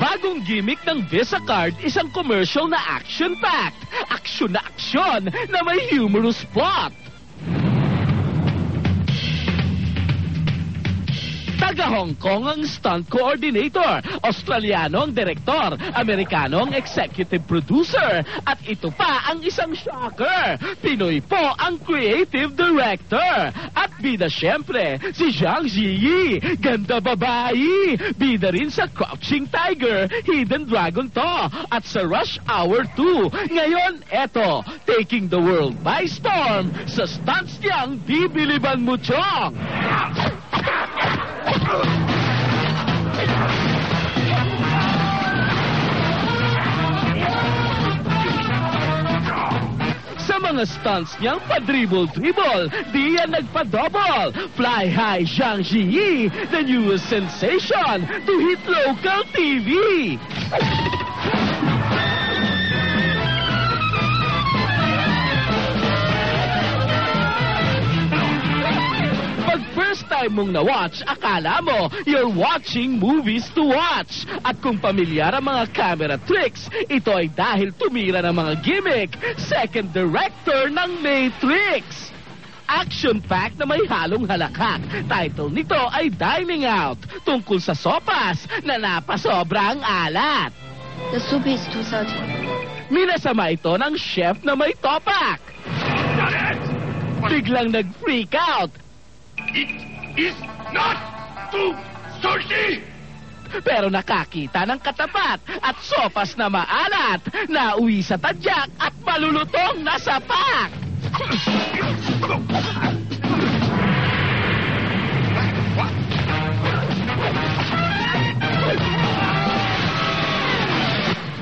Bagong gimmick ng Visa Card, isang commercial na action-packed. Aksyon na aksyon na may humorous plot. Taga Hong Kong ang stunt coordinator, Australiano ang direktor, Amerikano ang executive producer, at ito pa ang isang shocker, Pinoy po ang creative director. At bida syempre, si Zhang Ziyi, ganda babae, bida rin sa Crouching Tiger, Hidden Dragon to, at sa Rush Hour 2. Ngayon, eto, taking the world by storm, sa stunts niyang Bibiliban mo Chong. Sa mga stunts niyang pa-dribble-dribble, di yan nagpa-double. Fly high Zhang Ziyi, the newest sensation to hit local TV. First time mong na-watch, akala mo you're watching movies to watch. At kung pamilyar ang mga camera tricks, ito ay dahil tumira ng mga gimmick, second director ng Matrix. Action-packed na may halong halakhak. Title nito ay Dining Out, tungkol sa sopas na napasobrang alat. The soup is too salty. Minasama ito ng chef na may topak. Biglang nag-freak out. It is not too salty! Pero nakakita ng katapat at sopas na maalat, nauwi sa tadyak at malulutong na sapak.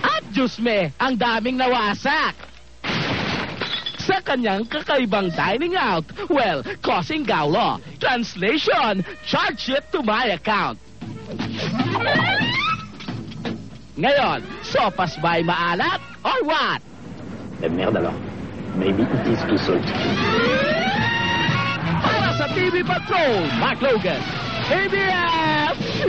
At Diyos me, ang daming nawasak. Sa kanyang kakaibang dining out, well, causing gaulo. Translation, charge it to my account. Ngayon, sopas ba'y maalat or what? Eh merde alors. Maybe it is too salty. Para sa TV Patrol, Mark Logan, ABS-CBN.